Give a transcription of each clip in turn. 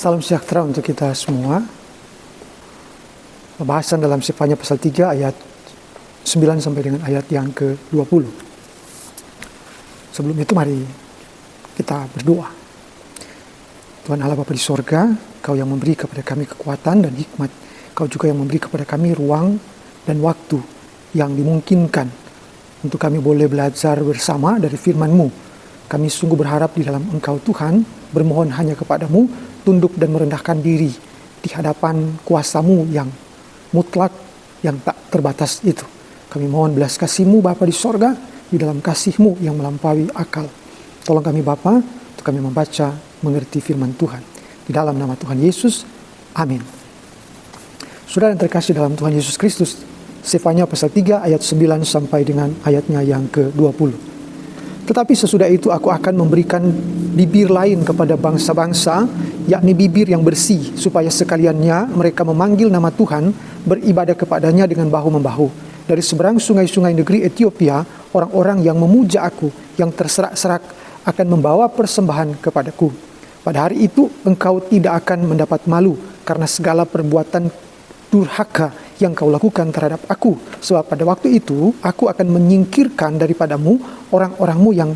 Salam sejahtera untuk kita semua. Pembahasan dalam Sefanya pasal 3 ayat 9 sampai dengan ayat yang ke-20. Sebelum itu mari kita berdoa. Tuhan Allah Bapa di sorga, Kau yang memberi kepada kami kekuatan dan hikmat. Kau juga yang memberi kepada kami ruang dan waktu yang dimungkinkan untuk kami boleh belajar bersama dari firman-Mu. Kami sungguh berharap di dalam Engkau Tuhan, bermohon hanya kepada-Mu, tunduk dan merendahkan diri di hadapan kuasa-Mu yang mutlak, yang tak terbatas itu. Kami mohon belas kasih-Mu Bapa di sorga, di dalam kasih-Mu yang melampaui akal. Tolong kami Bapa, untuk kami membaca, mengerti firman Tuhan. Di dalam nama Tuhan Yesus, amin. Saudara yang terkasih dalam Tuhan Yesus Kristus, Sefanya pasal 3 ayat 9 sampai dengan ayatnya yang ke-20. Tetapi sesudah itu aku akan memberikan bibir lain kepada bangsa-bangsa, yakni bibir yang bersih, supaya sekaliannya mereka memanggil nama Tuhan, beribadah kepadanya dengan bahu-membahu. Dari seberang sungai-sungai negeri Ethiopia, orang-orang yang memuja aku, yang terserak-serak, akan membawa persembahan kepadaku. Pada hari itu engkau tidak akan mendapat malu, karena segala perbuatan durhaka yang kau lakukan terhadap aku. Sebab pada waktu itu aku akan menyingkirkan daripadamu orang-orangmu yang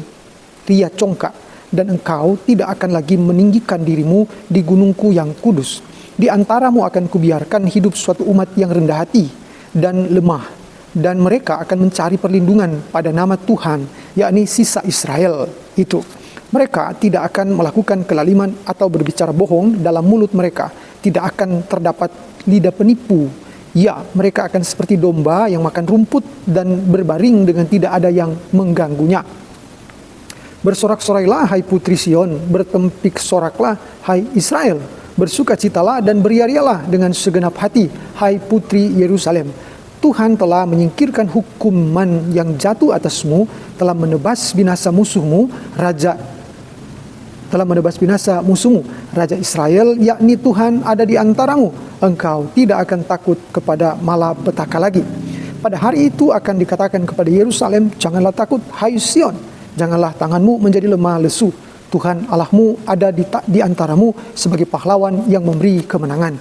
ria congkak, dan engkau tidak akan lagi meninggikan dirimu di gunungku yang kudus. Di antaramu akan kubiarkan hidup suatu umat yang rendah hati dan lemah, dan mereka akan mencari perlindungan pada nama Tuhan, yakni sisa Israel itu. Mereka tidak akan melakukan kelaliman atau berbicara bohong dalam mulut mereka. Tidak akan terdapat lidah penipu. Ya, mereka akan seperti domba yang makan rumput dan berbaring dengan tidak ada yang mengganggunya. Bersorak-sorailah hai putri Sion, bertempik soraklah hai Israel. Bersukacitalah dan beriarialah dengan segenap hati hai putri Yerusalem. Tuhan telah menyingkirkan hukuman yang jatuh atasmu, telah menebas binasa musuhmu, Raja Israel, yakni Tuhan ada di antaramu. Engkau tidak akan takut kepada malapetaka lagi. Pada hari itu akan dikatakan kepada Yerusalem, janganlah takut, hai Sion. Janganlah tanganmu menjadi lemah lesu. Tuhan Allahmu ada di antaramu sebagai pahlawan yang memberi kemenangan.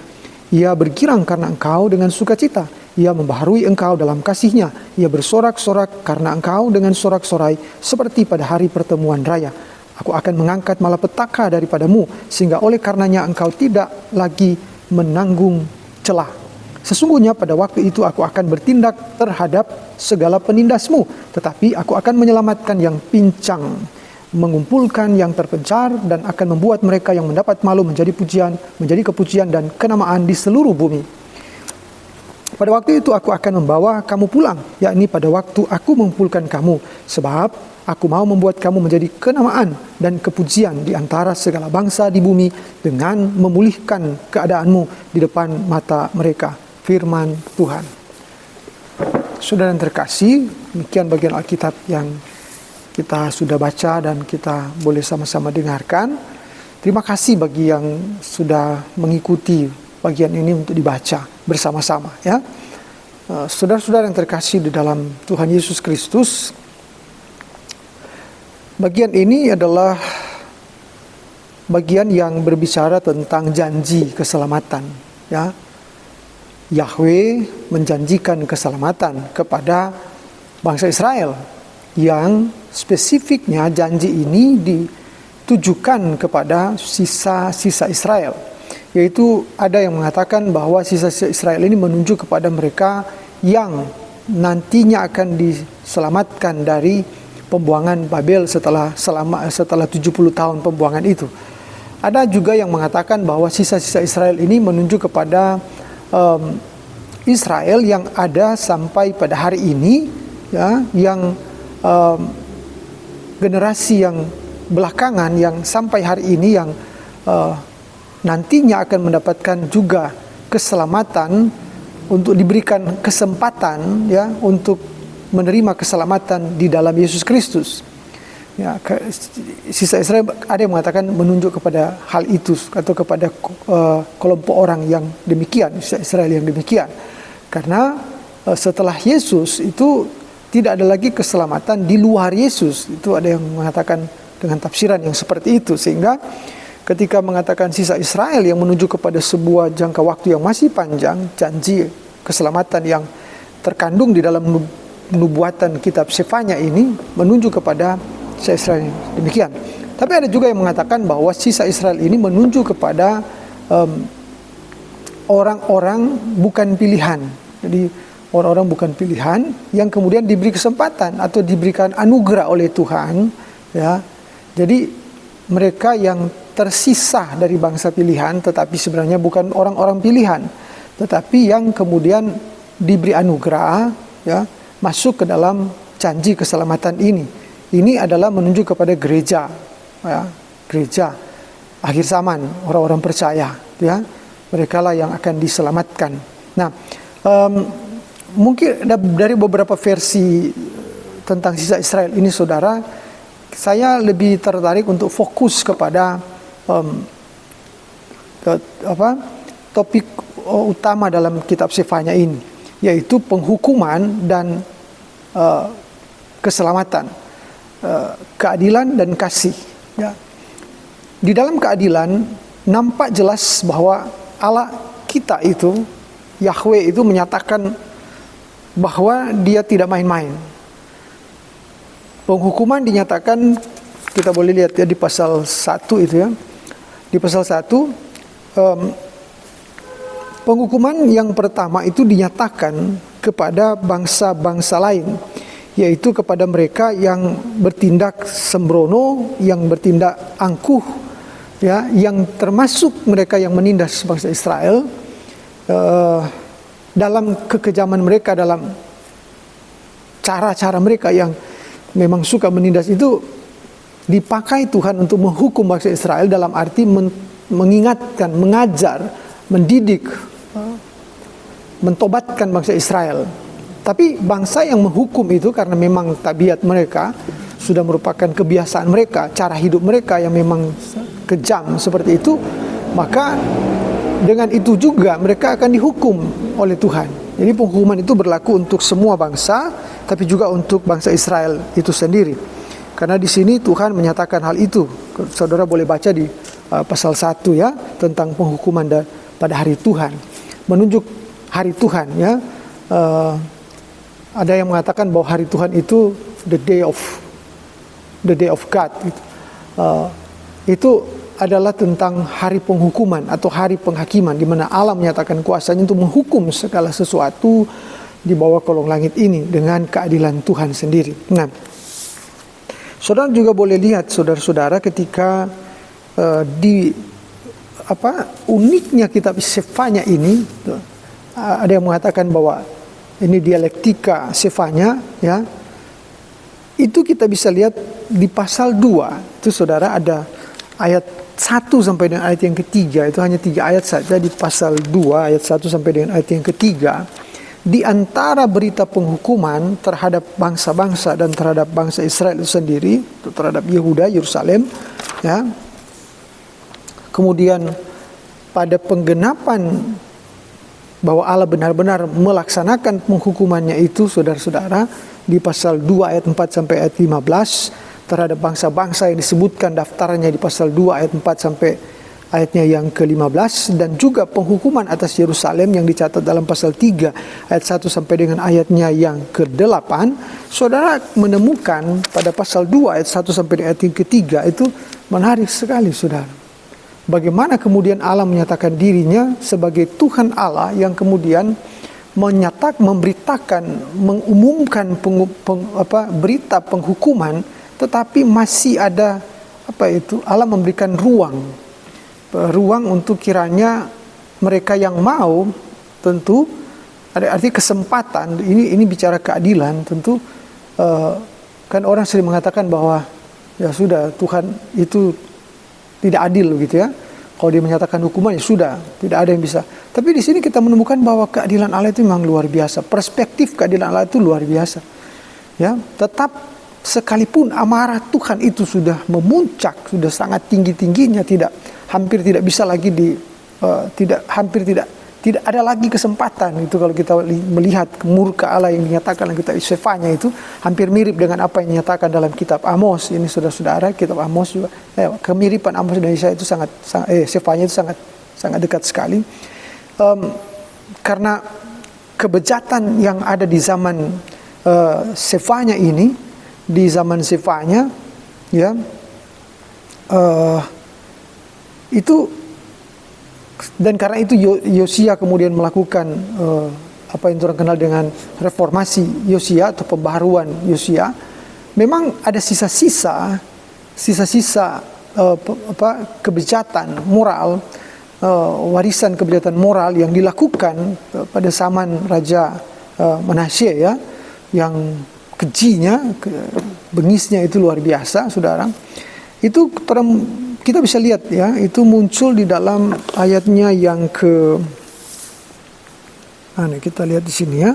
Ia bergirang karena engkau dengan sukacita. Ia membaharui engkau dalam kasih-Nya. Ia bersorak-sorak karena engkau dengan sorak-sorai seperti pada hari pertemuan raya. Aku akan mengangkat malapetaka daripadamu, sehingga oleh karenanya engkau tidak lagi menanggung celah. Sesungguhnya pada waktu itu aku akan bertindak terhadap segala penindasmu, tetapi aku akan menyelamatkan yang pincang, mengumpulkan yang terpencar, dan akan membuat mereka yang mendapat malu menjadi kepujian dan kenamaan di seluruh bumi. Pada waktu itu aku akan membawa kamu pulang, yakni pada waktu aku mengumpulkan kamu, sebab aku mau membuat kamu menjadi kenamaan dan kepujian di antara segala bangsa di bumi dengan memulihkan keadaanmu di depan mata mereka. Firman Tuhan. Saudara yang terkasih, demikian bagian Alkitab yang kita sudah baca dan kita boleh sama-sama dengarkan. Terima kasih bagi yang sudah mengikuti bagian ini untuk dibaca bersama-sama, ya. Saudara-saudara yang terkasih di dalam Tuhan Yesus Kristus, bagian ini adalah bagian yang berbicara tentang janji keselamatan, ya. Yahweh menjanjikan keselamatan kepada bangsa Israel, yang spesifiknya janji ini ditujukan kepada sisa-sisa Israel. Yaitu ada yang mengatakan bahwa sisa-sisa Israel ini menunjuk kepada mereka yang nantinya akan diselamatkan dari pembuangan Babel setelah 70 tahun pembuangan itu. Ada juga yang mengatakan bahwa sisa-sisa Israel ini menunjuk kepada Israel yang ada sampai pada hari ini, ya, yang generasi yang belakangan yang sampai hari ini yang nantinya akan mendapatkan juga keselamatan, untuk diberikan kesempatan, ya, untuk menerima keselamatan di dalam Yesus Kristus. Ya, sisa Israel ada yang mengatakan menunjuk kepada hal itu atau kepada kelompok orang yang demikian, sisa Israel yang demikian. Karena setelah Yesus itu tidak ada lagi keselamatan di luar Yesus. Itu ada yang mengatakan dengan tafsiran yang seperti itu, sehingga ketika mengatakan sisa Israel yang menuju kepada sebuah jangka waktu yang masih panjang, janji keselamatan yang terkandung di dalam nubuatan kitab Sefanya ini menuju kepada sisa Israel. Demikian. Tapi ada juga yang mengatakan bahwa sisa Israel ini menuju kepada orang-orang bukan pilihan. Jadi orang-orang bukan pilihan yang kemudian diberi kesempatan atau diberikan anugerah oleh Tuhan, ya. Jadi mereka yang tersisa dari bangsa pilihan, tetapi sebenarnya bukan orang-orang pilihan, tetapi yang kemudian diberi anugerah, ya, masuk ke dalam janji keselamatan ini. Ini adalah menunjuk kepada gereja, ya, gereja akhir zaman, orang-orang percaya, ya. Mereka lah yang akan diselamatkan. Nah, mungkin dari beberapa versi tentang sisa Israel ini, saudara, saya lebih tertarik untuk fokus kepada topik utama dalam kitab Sefanya ini, yaitu penghukuman dan keselamatan, keadilan dan kasih. Ya. Di dalam keadilan nampak jelas bahwa Allah kita itu, Yahweh itu menyatakan bahwa dia tidak main-main. Penghukuman dinyatakan, kita boleh lihat ya di pasal 1 itu ya. Di pasal 1, penghukuman yang pertama itu dinyatakan kepada bangsa-bangsa lain, yaitu kepada mereka yang bertindak sembrono, yang bertindak angkuh, ya, yang termasuk mereka yang menindas bangsa Israel dalam kekejaman mereka, dalam cara-cara mereka yang memang suka menindas itu, dipakai Tuhan untuk menghukum bangsa Israel dalam arti mengingatkan, mengajar, mendidik, mentobatkan bangsa Israel. Tapi bangsa yang menghukum itu karena memang tabiat mereka sudah merupakan kebiasaan mereka, cara hidup mereka yang memang kejam seperti itu, maka dengan itu juga mereka akan dihukum oleh Tuhan. Jadi penghukuman itu berlaku untuk semua bangsa, tapi juga untuk bangsa Israel itu sendiri. Karena di sini Tuhan menyatakan hal itu. Saudara boleh baca di pasal 1 ya, tentang penghukuman pada hari Tuhan. Menunjuk hari Tuhan ya. Ada yang mengatakan bahwa hari Tuhan itu the day of God. Itu adalah tentang hari penghukuman atau hari penghakiman, di mana Allah menyatakan kuasanya untuk menghukum segala sesuatu di bawah kolong langit ini dengan keadilan Tuhan sendiri. Nah, saudara juga boleh lihat, saudara-saudara, ketika uniknya kitab Sefanya ini, ada yang mengatakan bahwa ini dialektika Sefanya, ya. Itu kita bisa lihat di pasal 2. Itu saudara ada ayat 1 sampai dengan ayat yang ketiga. Itu hanya 3 ayat saja di pasal 2, ayat 1 sampai dengan ayat yang ketiga. Di antara berita penghukuman terhadap bangsa-bangsa dan terhadap bangsa Israel itu sendiri, terhadap Yehuda, Yerusalem, ya. Kemudian pada penggenapan bahwa Allah benar-benar melaksanakan penghukumannya itu, saudara-saudara, di pasal 2 ayat 4 sampai ayat 15, terhadap bangsa-bangsa yang disebutkan daftarnya di pasal 2 ayat 4 sampai ayatnya yang ke-15, dan juga penghukuman atas Yerusalem yang dicatat dalam pasal 3 ayat 1 sampai dengan ayatnya yang ke-8. Saudara menemukan pada pasal 2 ayat 1 sampai dengan ayat yang ketiga itu menarik sekali, saudara. Bagaimana kemudian Allah menyatakan dirinya sebagai Tuhan Allah yang kemudian memberitakan, mengumumkan berita penghukuman, tetapi masih ada Allah memberikan ruang untuk kiranya mereka yang mau, tentu ada arti kesempatan. Ini bicara keadilan, tentu kan orang sering mengatakan bahwa ya sudah, Tuhan itu tidak adil gitu ya. Kalau dia menyatakan hukuman, ya sudah, tidak ada yang bisa. Tapi di sini kita menemukan bahwa keadilan Allah itu memang luar biasa. Perspektif keadilan Allah itu luar biasa. Ya, tetap sekalipun amarah Tuhan itu sudah memuncak, sudah sangat tinggi-tingginya, hampir tidak bisa lagi Tidak ada lagi kesempatan itu kalau kita melihat murka Allah yang dinyatakan dalam kitab Sefanya itu hampir mirip dengan apa yang dinyatakan dalam kitab Amos. Ini saudara-saudara, kitab Amos juga kemiripan Amos dan Yesaya itu Sefanya itu sangat dekat sekali. Karena kebejatan yang ada di zaman Sefanya ini, di zaman Sefanya ya itu. Dan karena itu Yosia kemudian melakukan apa yang orang kenal dengan reformasi Yosia atau pembaharuan Yosia. Memang ada sisa-sisa kebejatan moral, warisan kebejatan moral yang dilakukan pada zaman Raja Manasye ya, yang kejinya, bengisnya itu luar biasa, saudara. Itu kita bisa lihat ya, itu muncul di dalam ayatnya yang kita lihat di sini ya.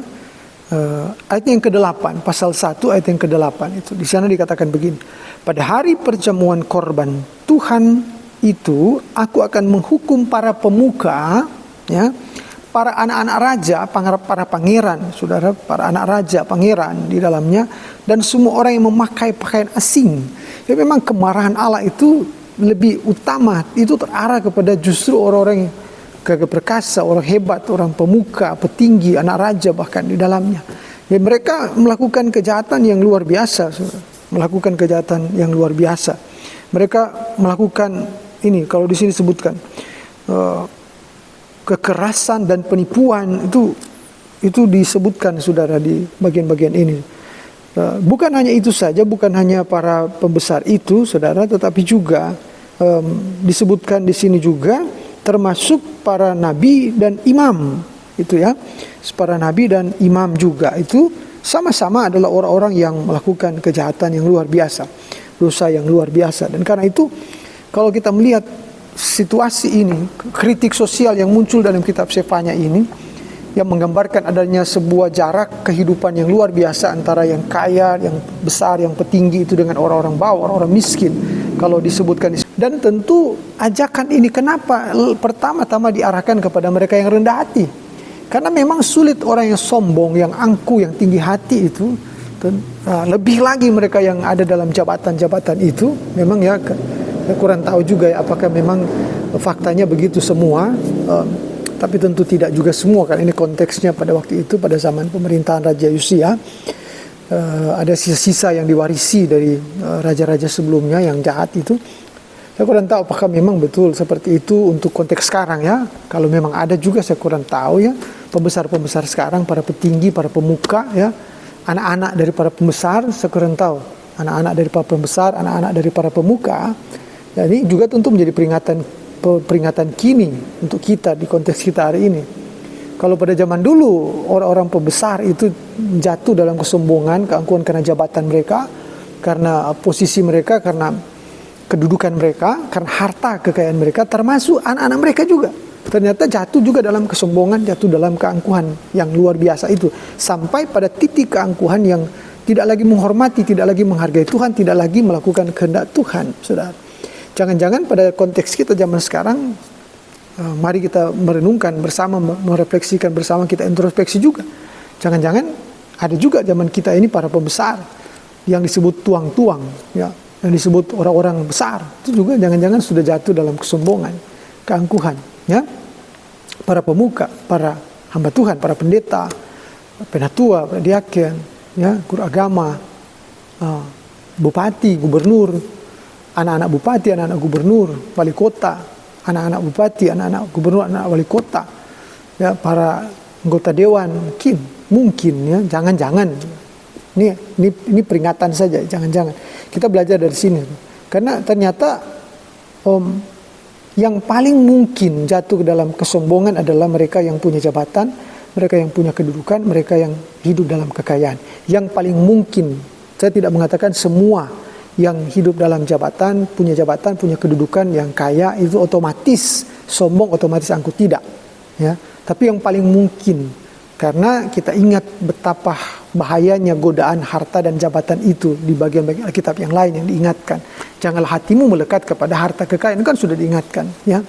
Ayat yang ke-8, pasal 1 ayat yang ke-8 itu. Di sana dikatakan begini. Pada hari perjamuan korban Tuhan itu, aku akan menghukum para pemuka ya, para anak-anak raja, para pangeran, saudara, para anak raja, pangeran di dalamnya, dan semua orang yang memakai pakaian asing. Ya, memang kemarahan Allah itu lebih utama, itu terarah kepada justru orang-orang yang gagah perkasa, orang hebat, orang pemuka, petinggi, anak raja bahkan di dalamnya. Ya, mereka melakukan kejahatan yang luar biasa, melakukan kejahatan yang luar biasa. Mereka melakukan ini, kalau di sini disebutkan kekerasan dan penipuan itu disebutkan, saudara, di bagian-bagian ini. Bukan hanya itu saja, bukan hanya para pembesar itu, saudara, tetapi juga disebutkan di sini juga termasuk para nabi dan imam itu ya. Para nabi dan imam juga itu sama-sama adalah orang-orang yang melakukan kejahatan yang luar biasa, dosa yang luar biasa. Dan karena itu kalau kita melihat situasi ini, kritik sosial yang muncul dalam kitab Sefanya ini, yang menggambarkan adanya sebuah jarak kehidupan yang luar biasa antara yang kaya, yang besar, yang petinggi itu dengan orang-orang bawah, orang-orang miskin. Kalau disebutkan, dan tentu ajakan ini kenapa pertama-tama diarahkan kepada mereka yang rendah hati? Karena memang sulit orang yang sombong, yang angkuh, yang tinggi hati itu, lebih lagi mereka yang ada dalam jabatan-jabatan itu. Memang ya, saya kurang tahu juga ya apakah memang faktanya begitu semua. Tapi tentu tidak juga semua, kan ini konteksnya pada waktu itu, pada zaman pemerintahan Raja Yosia. Ada sisa-sisa yang diwarisi dari raja-raja sebelumnya yang jahat itu. Saya kurang tahu apakah memang betul seperti itu untuk konteks sekarang ya. Kalau memang ada juga saya kurang tahu ya. Pembesar-pembesar sekarang, para petinggi, para pemuka ya, anak-anak dari para pembesar, saya kurang tahu. Anak-anak dari para pembesar, anak-anak dari para pemuka. Jadi juga tentu menjadi peringatan kini untuk kita di konteks kita hari ini. Kalau pada zaman dulu orang-orang pembesar itu jatuh dalam kesombongan, keangkuhan karena jabatan mereka, karena posisi mereka, karena kedudukan mereka, karena harta kekayaan mereka, termasuk anak-anak mereka juga. Ternyata jatuh juga dalam kesombongan, jatuh dalam keangkuhan yang luar biasa itu. Sampai pada titik keangkuhan yang tidak lagi menghormati, tidak lagi menghargai Tuhan, tidak lagi melakukan kehendak Tuhan, saudara. Jangan-jangan pada konteks kita zaman sekarang, mari kita merenungkan bersama, merefleksikan bersama, kita introspeksi juga. Jangan-jangan ada juga zaman kita ini para pembesar yang disebut tuang-tuang, ya, yang disebut orang-orang besar, itu juga jangan-jangan sudah jatuh dalam kesombongan, keangkuhan, ya. Para pemuka, para hamba Tuhan, para pendeta, penatua, para diaken, ya, guru agama, bupati, gubernur, anak-anak bupati, anak-anak gubernur, wali kota, anak-anak bupati, anak-anak gubernur, anak wali kota, ya, para anggota dewan, mungkin ya, jangan-jangan ini peringatan saja, jangan-jangan kita belajar dari sini, karena ternyata yang paling mungkin jatuh ke dalam kesombongan adalah mereka yang punya jabatan, mereka yang punya kedudukan, mereka yang hidup dalam kekayaan. Yang paling mungkin, saya tidak mengatakan semua yang hidup dalam jabatan, punya kedudukan, yang kaya itu otomatis sombong, otomatis angkuh, tidak ya. Tapi yang paling mungkin, karena kita ingat betapa bahayanya godaan harta dan jabatan itu di bagian-bagian Alkitab yang lain yang diingatkan. Janganlah hatimu melekat kepada harta kekayaan, kan sudah diingatkan ya.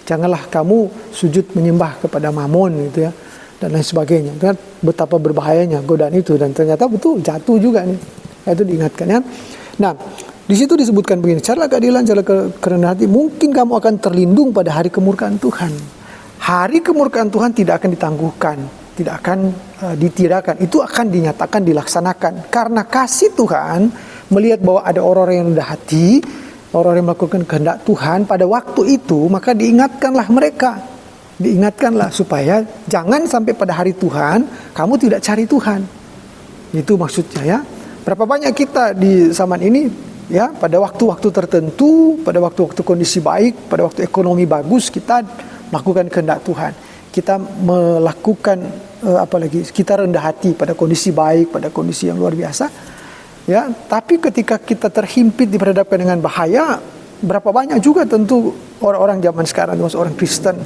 Janganlah kamu sujud menyembah kepada Mammon gitu ya, dan lain sebagainya. Dan betapa berbahayanya godaan itu, dan ternyata betul jatuh juga nih. Itu diingatkan ya. Nah, di situ disebutkan begini, cara keadilan, cara kerendahan hati, mungkin kamu akan terlindung pada hari kemurkaan Tuhan. Hari kemurkaan Tuhan tidak akan ditangguhkan, tidak akan ditiadakan. Itu akan dinyatakan, dilaksanakan. Karena kasih Tuhan melihat bahwa ada orang-orang yang rendah hati, orang-orang yang melakukan kehendak Tuhan pada waktu itu, maka diingatkanlah mereka. Diingatkanlah supaya jangan sampai pada hari Tuhan kamu tidak cari Tuhan. Itu maksudnya ya. Berapa banyak kita di zaman ini ya, pada waktu-waktu tertentu, pada waktu-waktu kondisi baik, pada waktu ekonomi bagus, kita melakukan kehendak Tuhan. Kita melakukan kita rendah hati pada kondisi baik, pada kondisi yang luar biasa. Ya, tapi ketika kita terhimpit diperhadapkan dengan bahaya, berapa banyak juga tentu orang-orang zaman sekarang, termasuk orang Kristen,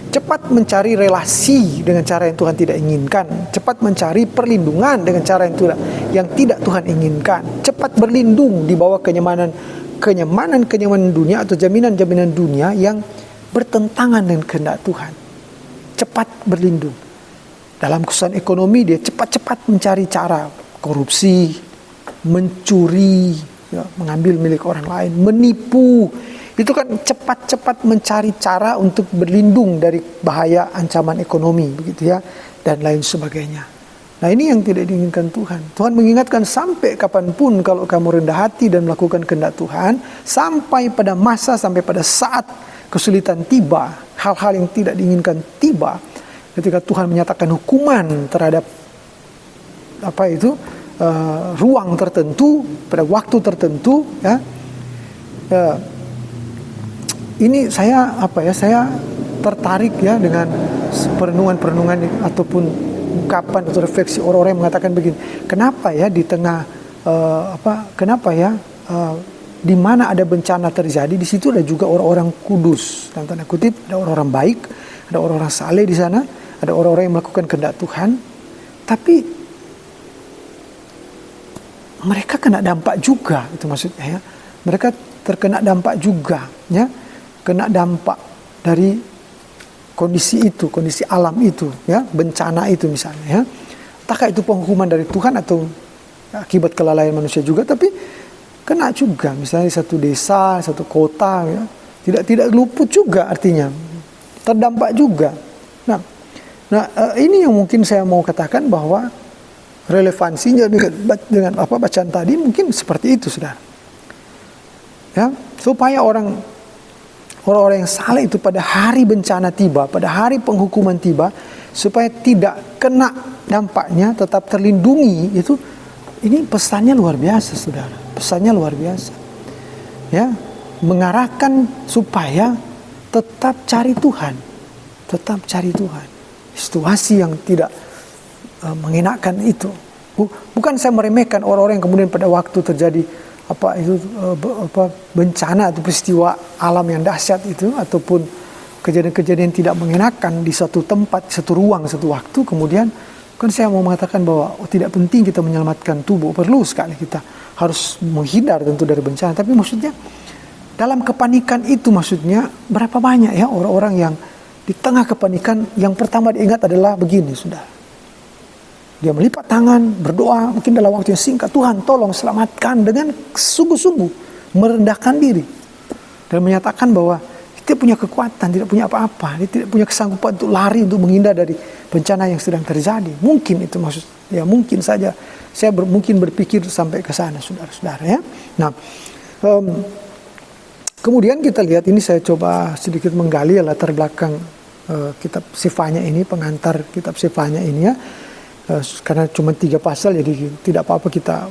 cepat mencari relasi dengan cara yang Tuhan tidak inginkan, cepat mencari perlindungan dengan cara yang tidak Tuhan inginkan, cepat berlindung di bawah kenyamanan dunia atau jaminan-jaminan dunia yang bertentangan dengan kehendak Tuhan. Cepat berlindung. Dalam kesusahan ekonomi dia cepat-cepat mencari cara korupsi, mencuri, ya, mengambil milik orang lain, menipu. Itu kan cepat-cepat mencari cara untuk berlindung dari bahaya ancaman ekonomi, begitu ya, dan lain sebagainya. Nah, ini yang tidak diinginkan Tuhan. Tuhan mengingatkan sampai kapanpun kalau kamu rendah hati dan melakukan kehendak Tuhan, sampai pada saat kesulitan tiba, hal-hal yang tidak diinginkan tiba, ketika Tuhan menyatakan hukuman terhadap ruang tertentu pada waktu tertentu, ya. Ini saya tertarik ya dengan perenungan ataupun ungkapan atau refleksi orang-orang yang mengatakan begini, kenapa ya di tengah di mana ada bencana terjadi, di situ ada juga orang-orang kudus, dalam tanda kutip, ada orang-orang baik, ada orang-orang saleh di sana, ada orang-orang yang melakukan kehendak Tuhan, tapi mereka kena dampak juga, itu maksudnya ya. Mereka terkena dampak juga, ya. Kena dampak dari kondisi itu, kondisi alam itu, ya, bencana itu misalnya, ya. Entahkah itu penghukuman dari Tuhan atau akibat kelalaian manusia juga, tapi kena juga, misalnya satu desa, satu kota, ya, tidak luput juga, artinya terdampak juga. Nah, ini yang mungkin saya mau katakan bahwa relevansinya dengan bacaan tadi mungkin seperti itu, saudara. Ya, supaya orang-orang yang saleh itu pada hari bencana tiba, pada hari penghukuman tiba, supaya tidak kena dampaknya, tetap terlindungi, itu ini pesannya luar biasa, saudara. Pesannya luar biasa. Ya, mengarahkan supaya tetap cari Tuhan. Tetap cari Tuhan. Situasi yang tidak mengenakan itu. Bukan saya meremehkan orang-orang yang kemudian pada waktu terjadi bencana atau peristiwa alam yang dahsyat itu, ataupun kejadian-kejadian tidak mengenakan di satu tempat, satu ruang, satu waktu, kemudian kan saya mau mengatakan bahwa tidak penting kita menyelamatkan tubuh, perlu sekali kita harus menghindar tentu dari bencana, tapi maksudnya dalam kepanikan itu, maksudnya berapa banyak ya orang-orang yang di tengah kepanikan yang pertama diingat adalah begini, sudah. Dia melipat tangan, berdoa, mungkin dalam waktu yang singkat, Tuhan tolong selamatkan, dengan sungguh-sungguh merendahkan diri dan menyatakan bahwa dia punya kekuatan, tidak punya apa-apa, dia tidak punya kesanggupan untuk lari, untuk menghindar dari bencana yang sedang terjadi. Mungkin itu maksud, ya mungkin saja saya mungkin berpikir sampai ke sana, saudara-saudara, ya. Nah, kemudian kita lihat, ini saya coba sedikit menggali latar belakang kitab Sefanya ini, pengantar kitab Sefanya ini, ya. Karena cuma 3 pasal, jadi tidak apa-apa kita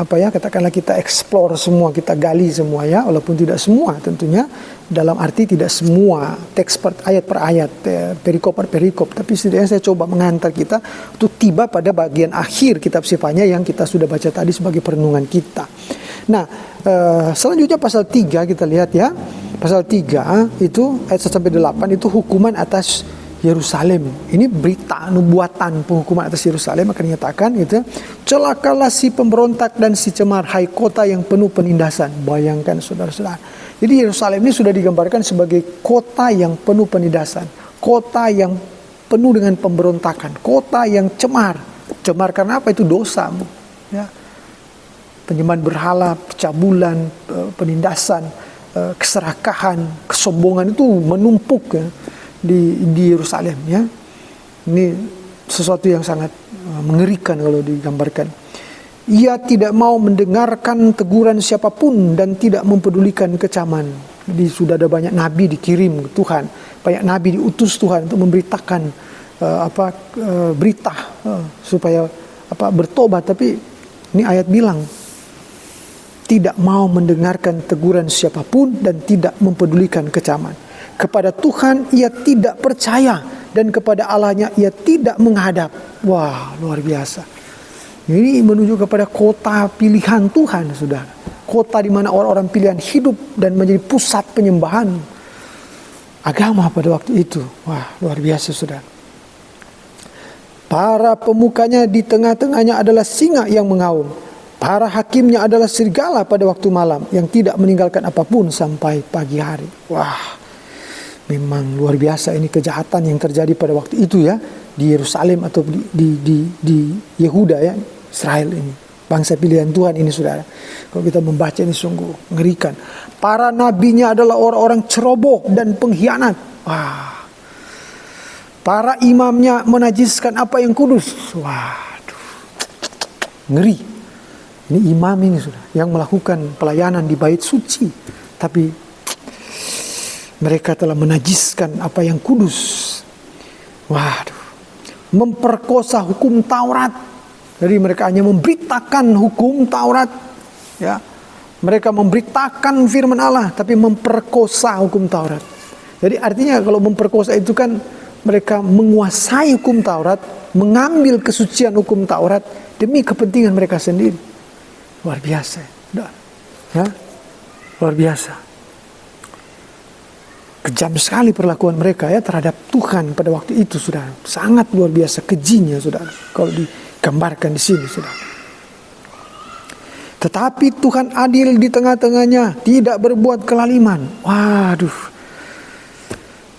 katakanlah kita explore semua, kita gali semua, ya, walaupun tidak semua tentunya, dalam arti tidak semua teks ayat per ayat, perikop per perikop, tapi setidaknya saya coba mengantar kita untuk tiba pada bagian akhir kitab Sefanya yang kita sudah baca tadi sebagai perenungan kita. Nah, selanjutnya pasal 3 kita lihat, ya. Pasal 3 itu ayat 1 sampai 8 itu hukuman atas Yerusalem. Ini berita nubuatan penghukuman atas Yerusalem akan dinyatakan, gitu. Celakalah si pemberontak dan si cemar, hai kota yang penuh penindasan. Bayangkan, saudara-saudara, Jadi Yerusalem ini sudah digambarkan sebagai kota yang penuh penindasan, kota yang penuh dengan pemberontakan, kota yang cemar. Cemar karena apa? Itu dosa, Bu. Ya. Penyembahan berhala, pencabulan, penindasan, keserakahan, kesombongan itu menumpuk ya, di Yerusalem. Ya. Ini sesuatu yang sangat mengerikan kalau digambarkan. Ia tidak mau mendengarkan teguran siapapun dan tidak mempedulikan kecaman. Jadi sudah ada banyak nabi dikirim ke Tuhan, banyak nabi diutus Tuhan untuk memberitakan berita supaya bertobat. Tapi ini ayat bilang tidak mau mendengarkan teguran siapapun dan tidak mempedulikan kecaman. Kepada Tuhan ia tidak percaya dan kepada Allahnya ia tidak menghadap. Wah, luar biasa. Ini menuju kepada kota pilihan Tuhan, saudara. Kota di mana orang-orang pilihan hidup dan menjadi pusat penyembahan agama pada waktu itu. Wah, luar biasa, saudara. Para pemukanya di tengah-tengahnya adalah singa yang mengaum. Para hakimnya adalah serigala pada waktu malam yang tidak meninggalkan apapun sampai pagi hari. Wah, memang luar biasa ini kejahatan yang terjadi pada waktu itu ya, di Yerusalem atau di Yehuda ya, Israel ini. Bangsa pilihan Tuhan ini, saudara. Kalau kita membaca ini sungguh mengerikan. Para nabinya adalah orang-orang ceroboh dan pengkhianat. Wah. Para imamnya menajiskan apa yang kudus. Waduh. Ngeri. Ini imam ini, saudara, yang melakukan pelayanan di bait suci. Tapi mereka telah menajiskan apa yang kudus. Waduh. Memperkosa hukum Taurat. Jadi mereka hanya memberitakan hukum Taurat. Ya. Mereka memberitakan firman Allah, tapi memperkosa hukum Taurat. Jadi artinya kalau memperkosa itu kan mereka menguasai hukum Taurat, mengambil kesucian hukum Taurat demi kepentingan mereka sendiri. Luar biasa. Ya. Luar biasa. Kejam sekali perlakuan mereka ya terhadap Tuhan pada waktu itu, saudara. Sangat luar biasa kejinya, saudara. Kalau digambarkan di sini, saudara. Tetapi Tuhan adil di tengah-tengahnya, tidak berbuat kelaliman. Waduh.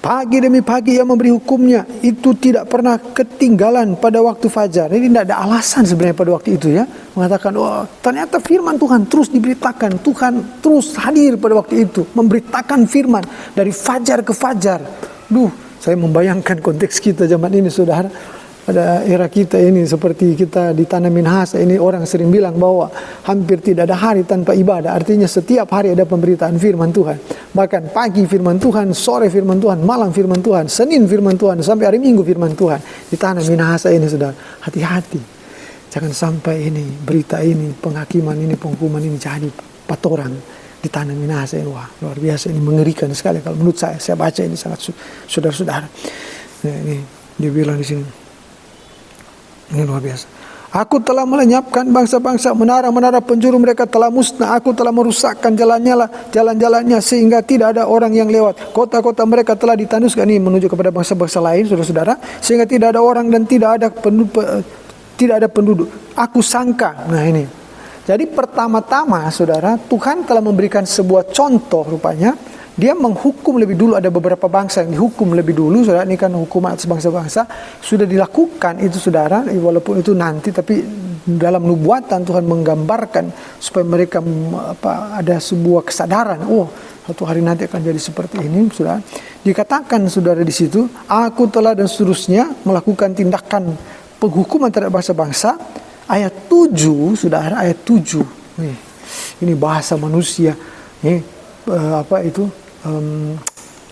Pagi demi pagi ia memberi hukumnya, itu tidak pernah ketinggalan pada waktu fajar. Ini tidak ada alasan sebenarnya pada waktu itu ya. Mengatakan, oh ternyata firman Tuhan terus diberitakan. Tuhan terus hadir pada waktu itu. Memberitakan firman dari fajar ke fajar. Saya membayangkan konteks kita zaman ini, saudara. Pada era kita ini seperti kita di Tanah Minahasa ini, orang sering bilang bahwa hampir tidak ada hari tanpa ibadah. Artinya setiap hari ada pemberitaan firman Tuhan. Bahkan pagi firman Tuhan, sore firman Tuhan, malam firman Tuhan, Senin firman Tuhan, sampai hari Minggu firman Tuhan. Di Tanah Minahasa ini, saudara, hati-hati. Jangan sampai ini, berita ini, penghakiman ini, penghukuman ini jadi patoran di Tanah Minahasa ini. Wah, luar biasa, ini mengerikan sekali kalau menurut saya. Saya baca ini sangat saudara-saudara. Nah, ini dia bilang di sini. Ini luar biasa. Aku telah melenyapkan bangsa-bangsa, menara-menara penjuru mereka telah musnah. Aku telah merusakkan jalan-jalannya sehingga tidak ada orang yang lewat. Kota-kota mereka telah ditanduskan. Ini menuju kepada bangsa-bangsa lain, saudara-saudara. Sehingga tidak ada orang dan tidak ada penduduk. Aku sangka. Nah ini. Jadi pertama-tama, saudara, Tuhan telah memberikan sebuah contoh rupanya. Dia menghukum lebih dulu, ada beberapa bangsa yang dihukum lebih dulu, saudara. Ini kan hukuman atas bangsa-bangsa sudah dilakukan itu, saudara, walaupun itu nanti, tapi dalam nubuatan Tuhan menggambarkan supaya mereka ada sebuah kesadaran, oh satu hari nanti akan jadi seperti ini, saudara. Dikatakan, saudara, di situ, aku telah dan seterusnya melakukan tindakan penghukuman terhadap bangsa-bangsa. Ayat 7, saudara, ayat 7. Ini bahasa manusia,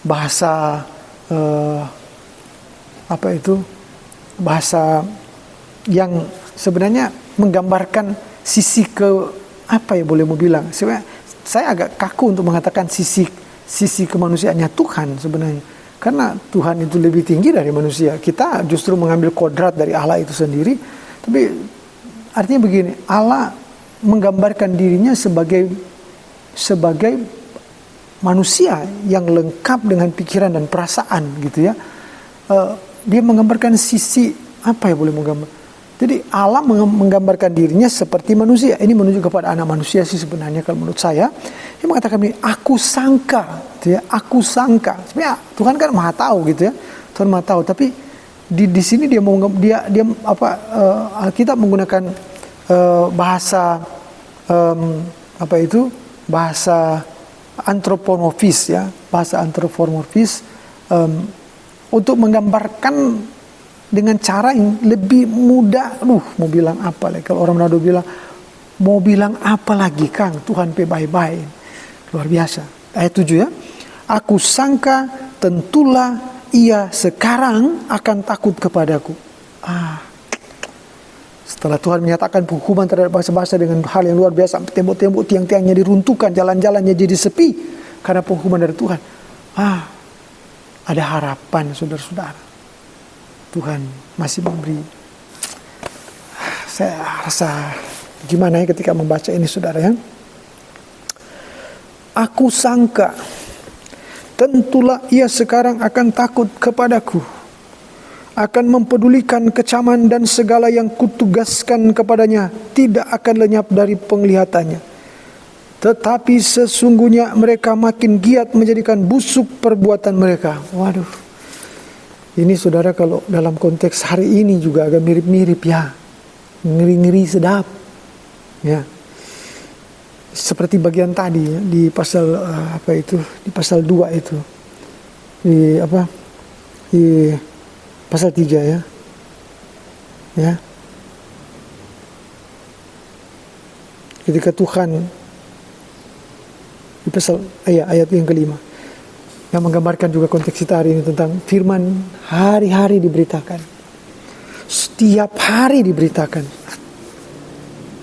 bahasa bahasa yang sebenarnya menggambarkan sisi boleh mau bilang, sebenarnya saya agak kaku untuk mengatakan sisi kemanusiaannya Tuhan sebenarnya, karena Tuhan itu lebih tinggi dari manusia. Kita justru mengambil kodrat dari Allah itu sendiri. Tapi artinya begini, Allah menggambarkan dirinya sebagai manusia yang lengkap dengan pikiran dan perasaan gitu ya. Dia menggambarkan sisi boleh menggambar. Jadi Allah menggambarkan dirinya seperti manusia. Ini menuju kepada anak manusia sih sebenarnya kalau menurut saya. Dia mengatakan ini, aku sangka, gitu ya, aku sangka. Sebenarnya Tuhan kan maha tahu gitu ya, Tuhan maha tahu. Tapi di sini dia Alkitab menggunakan bahasa bahasa antropomorfis ya, bahasa antropomorfis untuk menggambarkan dengan cara yang lebih mudah. Mau bilang apa lagi? Kalau orang Manado bilang, mau bilang apa lagi Kang? Tuhan pe baik-baik. Luar biasa. Ayat 7 ya. Aku sangka tentulah ia sekarang akan takut kepadaku. Setelah Tuhan menyatakan hukuman terhadap bangsa-bangsa dengan hal yang luar biasa, tembok-tembok tiang-tiangnya diruntuhkan, jalan-jalannya jadi sepi karena penghukuman dari Tuhan. Ada harapan, saudara-saudara. Tuhan masih memberi. Saya rasa gimana ya ketika membaca ini, saudara ya. Aku sangka tentulah ia sekarang akan takut kepadaku, akan mempedulikan kecaman dan segala yang kutugaskan kepadanya tidak akan lenyap dari penglihatannya. Tetapi sesungguhnya mereka makin giat menjadikan busuk perbuatan mereka. Waduh. Ini saudara kalau dalam konteks hari ini juga agak mirip-mirip ya. Ngeri-ngeri sedap. Ya. Seperti bagian tadi ya, di pasal di pasal 2 itu. Di pasal 3 ya. Ya. Ketika Tuhan di pasal ayat yang kelima yang menggambarkan juga konteks kita hari ini tentang firman hari-hari diberitakan. Setiap hari diberitakan.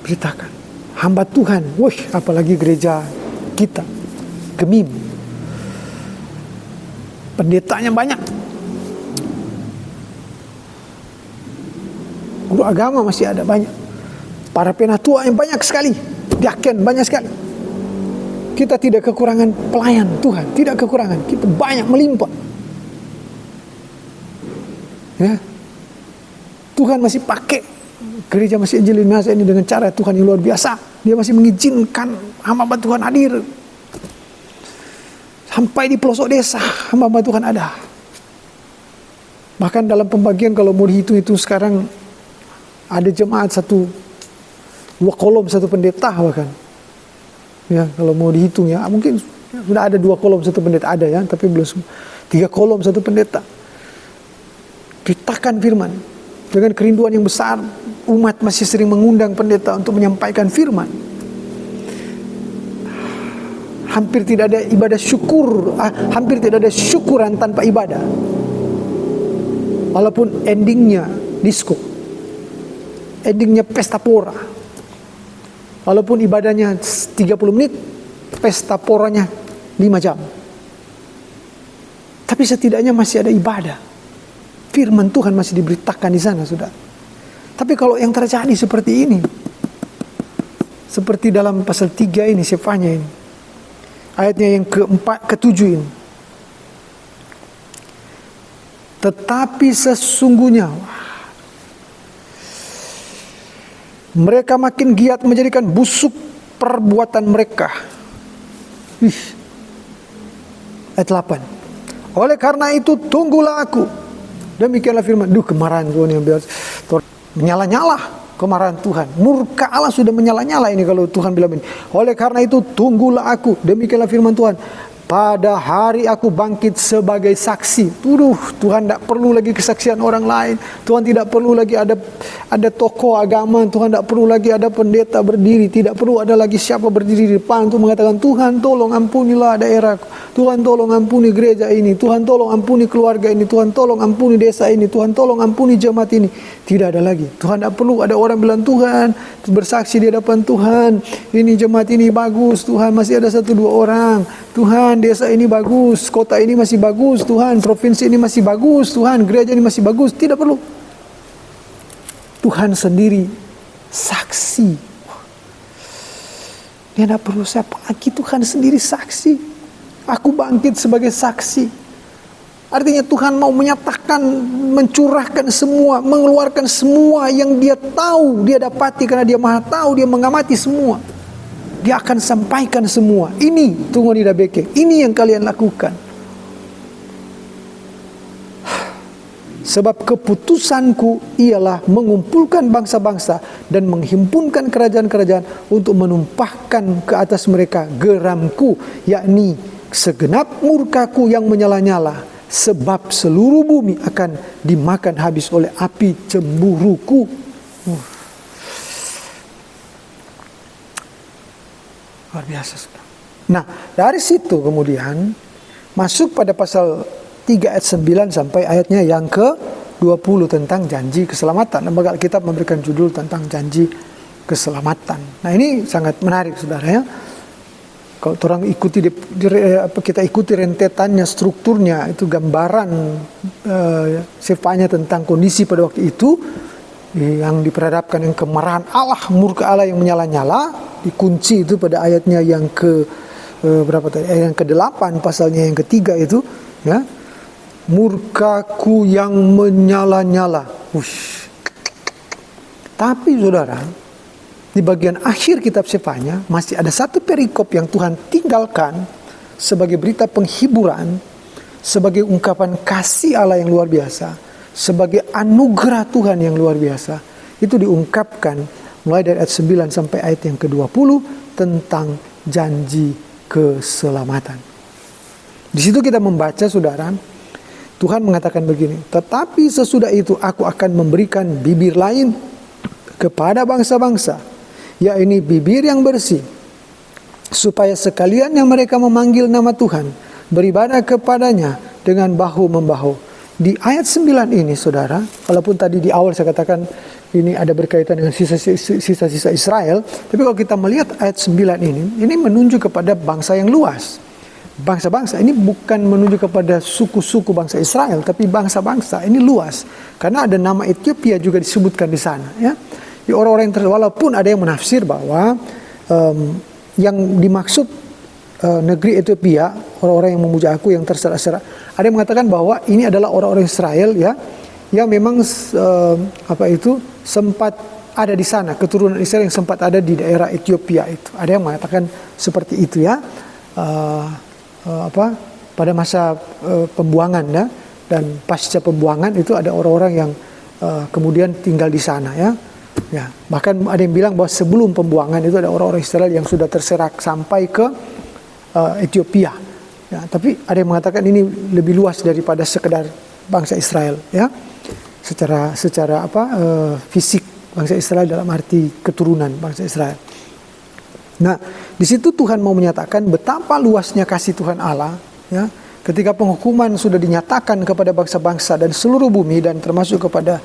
Beritakan. Hamba Tuhan, apalagi gereja kita, Gemim. Pendetanya banyak. Guru agama masih ada banyak. Para penatua yang banyak sekali. Diaken banyak sekali. Kita tidak kekurangan pelayan Tuhan, tidak kekurangan. Kita banyak melimpah. Ya. Tuhan masih pakai gereja Masih Injil Indonesia ini dengan cara Tuhan yang luar biasa. Dia masih mengizinkan hamba Tuhan hadir. Sampai di pelosok desa hamba Tuhan ada. Bahkan dalam pembagian kalau mau dihitung sekarang ada jemaat 2 kolom 1 pendeta bahkan. Ya, kalau mau dihitung ya, mungkin sudah ada 2 kolom 1 pendeta ada ya, tapi belum 3 kolom 1 pendeta. Beritakan firman dengan kerinduan yang besar. Umat masih sering mengundang pendeta untuk menyampaikan firman. Hampir tidak ada ibadah syukur, hampir tidak ada syukuran tanpa ibadah. Walaupun endingnya disko, endingnya pesta pora. Walaupun ibadahnya 30 menit, pesta poranya 5 jam. Tapi setidaknya masih ada ibadah. Firman Tuhan masih diberitakan di sana, saudara. Tapi kalau yang terjadi seperti ini, seperti dalam pasal 3 ini, Sefanya ini, ayatnya yang ke-7 ini. Tetapi sesungguhnya mereka makin giat menjadikan busuk perbuatan mereka. Ayat 8. Oleh karena itu tunggulah aku. Demikianlah firman. Kemarahan Tuhan yang biasa menyala-nyala, kemarahan Tuhan. Murka Allah sudah menyala-nyala ini kalau Tuhan bilang ini. Oleh karena itu tunggulah aku. Demikianlah firman Tuhan. Pada hari aku bangkit sebagai saksi. Tuhan tidak perlu lagi kesaksian orang lain. Tuhan tidak perlu lagi ada tokoh agama. Tuhan tidak perlu lagi ada pendeta berdiri. Tidak perlu ada lagi siapa berdiri di depan untuk mengatakan, Tuhan tolong ampunilah daerahku. Tuhan tolong ampuni gereja ini. Tuhan tolong ampuni keluarga ini. Tuhan tolong ampuni desa ini. Tuhan tolong ampuni jemaat ini. Tidak ada lagi. Tuhan tidak perlu ada orang bilang, Tuhan bersaksi di hadapan Tuhan. Ini jemaat ini bagus. Tuhan masih ada 1-2 orang. Tuhan desa ini bagus, kota ini masih bagus, Tuhan provinsi ini masih bagus, Tuhan gereja ini masih bagus. Tidak perlu. Tuhan sendiri saksi. Dia tidak perlu siapa lagi, Tuhan sendiri saksi. Aku bangkit sebagai saksi. Artinya Tuhan mau menyatakan, mencurahkan semua, mengeluarkan semua yang dia tahu, dia dapati karena dia maha tahu, dia mengamati semua. dia akan sampaikan semua. Ini tunggu di dabeke, ini yang kalian lakukan. Sebab keputusanku ialah mengumpulkan bangsa-bangsa dan menghimpunkan kerajaan-kerajaan untuk menumpahkan ke atas mereka geramku, yakni segenap murkaku yang menyala-nyala. Sebab seluruh bumi akan dimakan habis oleh api cemburuku. Luar biasa. Nah, dari situ kemudian masuk pada pasal 3 ayat 9 sampai ayatnya yang ke-20 tentang janji keselamatan. Lembaga Alkitab memberikan judul tentang janji keselamatan. Nah, ini sangat menarik, saudara ya. Kalau orang ikuti kita ikuti rentetannya, strukturnya, itu gambaran sifatnya tentang kondisi pada waktu itu yang diperhadapkan dengan kemarahan Allah, murka Allah yang menyala-nyala, dikunci itu pada ayatnya yang ke berapa tadi? Yang ke-8 pasalnya yang ketiga itu, ya. Murkaku yang menyala-nyala. Tapi saudara, di bagian akhir kitab Sefanya masih ada satu perikop yang Tuhan tinggalkan sebagai berita penghiburan, sebagai ungkapan kasih Allah yang luar biasa, sebagai anugerah Tuhan yang luar biasa. Itu diungkapkan mulai dari ayat 9 sampai ayat yang ke-20 tentang janji keselamatan. Di situ kita membaca, saudara, Tuhan mengatakan begini, tetapi sesudah itu aku akan memberikan bibir lain kepada bangsa-bangsa, yakni bibir yang bersih, supaya sekalian yang mereka memanggil nama Tuhan, beribadah kepadanya dengan bahu-membahu. Di ayat 9 ini, saudara, walaupun tadi di awal saya katakan ini ada berkaitan dengan sisa-sisa Israel, tapi kalau kita melihat ayat 9 ini menunjuk kepada bangsa yang luas. Bangsa-bangsa ini bukan menunjuk kepada suku-suku bangsa Israel, tapi bangsa-bangsa ini luas. Karena ada nama Ethiopia juga disebutkan di sana. Ya, orang-orang yang walaupun ada yang menafsir bahwa yang dimaksud negeri Ethiopia, orang-orang yang memuja aku yang terserak-serak, ada yang mengatakan bahwa ini adalah orang-orang Israel, ya, yang memang sempat ada di sana, keturunan Israel yang sempat ada di daerah Ethiopia itu. Ada yang mengatakan seperti itu, ya. Pada masa pembuangan, ya, dan pasca pembuangan itu ada orang-orang yang kemudian tinggal di sana, ya. Ya, bahkan ada yang bilang bahwa sebelum pembuangan itu ada orang-orang Israel yang sudah terserak sampai ke Ethiopia. Ya, tapi ada yang mengatakan ini lebih luas daripada sekedar bangsa Israel, ya. Secara fisik bangsa Israel dalam arti keturunan bangsa Israel. Nah, di situ Tuhan mau menyatakan betapa luasnya kasih Tuhan Allah, ya, ketika penghukuman sudah dinyatakan kepada bangsa-bangsa dan seluruh bumi dan termasuk kepada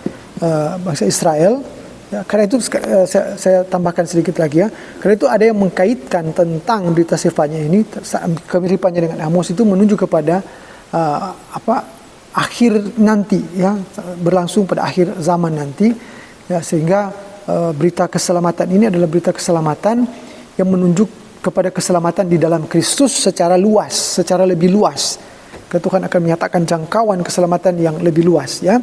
bangsa Israel. Ya, karena itu saya tambahkan sedikit lagi, ya. Karena itu ada yang mengkaitkan tentang berita Sefanya ini, kemiripannya dengan Amos itu menunjuk kepada akhir nanti, ya, berlangsung pada akhir zaman nanti, ya, sehingga berita keselamatan ini adalah berita keselamatan yang menunjuk kepada keselamatan di dalam Kristus secara luas, secara lebih luas. Tuhan akan menyatakan jangkauan keselamatan yang lebih luas, ya,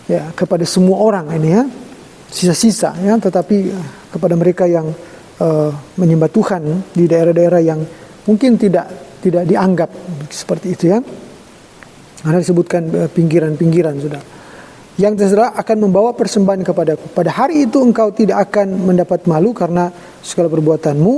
ya, kepada semua orang ini, ya, sisa-sisa, ya, tetapi kepada mereka yang menyembah Tuhan di daerah-daerah yang mungkin tidak dianggap seperti itu, ya. Karena disebutkan pinggiran-pinggiran, sudah. Yang terserah akan membawa persembahan kepadaku. Pada hari itu engkau tidak akan mendapat malu karena segala perbuatanmu,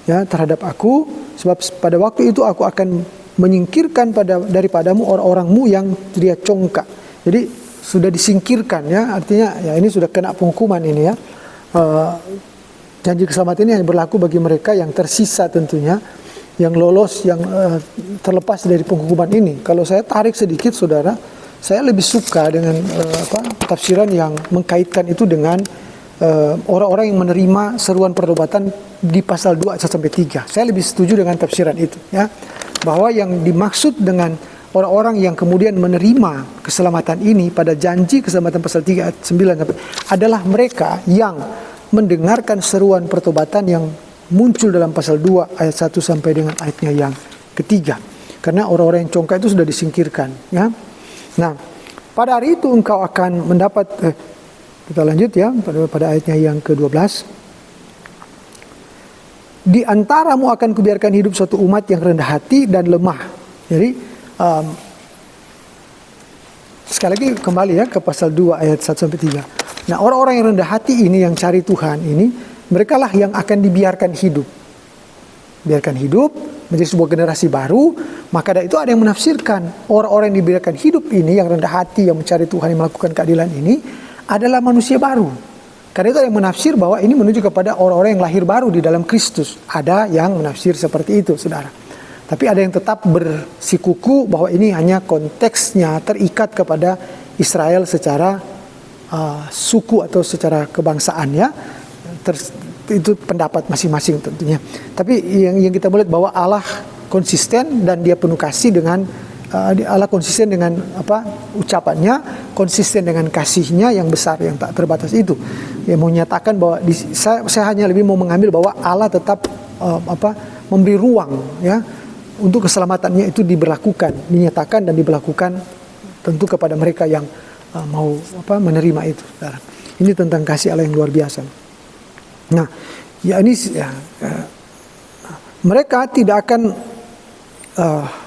ya, terhadap aku. Sebab pada waktu itu aku akan menyingkirkan daripadamu orang-orangmu yang dia congkak. Jadi sudah disingkirkan, ya, artinya ya ini sudah kena penghukuman ini, ya. Janji keselamatan ini hanya berlaku bagi mereka yang tersisa tentunya, yang lolos, yang terlepas dari penghukuman ini. Kalau saya tarik sedikit, saudara, saya lebih suka dengan tafsiran yang mengkaitkan itu dengan orang-orang yang menerima seruan pertobatan di pasal 2 ayat 1-3. Saya lebih setuju dengan tafsiran itu, ya. Bahwa yang dimaksud dengan orang-orang yang kemudian menerima keselamatan ini pada janji keselamatan pasal 3 ayat 9 adalah mereka yang mendengarkan seruan pertobatan yang muncul dalam pasal 2 ayat 1 sampai dengan ayatnya yang ketiga. Karena orang-orang yang congkak itu sudah disingkirkan, ya. Nah, pada hari itu engkau akan mendapat kita lanjut, ya, pada ayatnya yang ke-12. Di antaramu akan kubiarkan hidup suatu umat yang rendah hati dan lemah. Jadi sekali lagi kembali ya ke pasal 2 ayat 1-3. Nah, orang-orang yang rendah hati ini, yang cari Tuhan ini, mereka lah yang akan dibiarkan hidup. Biarkan hidup menjadi sebuah generasi baru. Maka dari itu ada yang menafsirkan orang-orang yang dibiarkan hidup ini, yang rendah hati, yang mencari Tuhan, yang melakukan keadilan ini adalah manusia baru. Karena itu ada yang menafsir bahwa ini menuju kepada orang-orang yang lahir baru di dalam Kristus. Ada yang menafsir seperti itu, saudara. Tapi ada yang tetap bersikuku bahwa ini hanya konteksnya terikat kepada Israel secara suku atau secara kebangsaan ya. Itu pendapat masing-masing tentunya. Tapi yang kita melihat bahwa Allah konsisten dan dia penuh kasih dengan Allah konsisten dengan ucapannya, konsisten dengan kasihnya yang besar, yang tak terbatas itu. Yang menyatakan bahwa saya hanya lebih mau mengambil bahwa Allah tetap memberi ruang ya untuk keselamatannya itu diberlakukan, dinyatakan dan diberlakukan tentu kepada mereka yang mau menerima itu. Ini tentang kasih Allah yang luar biasa. Nah, ya ini mereka tidak akan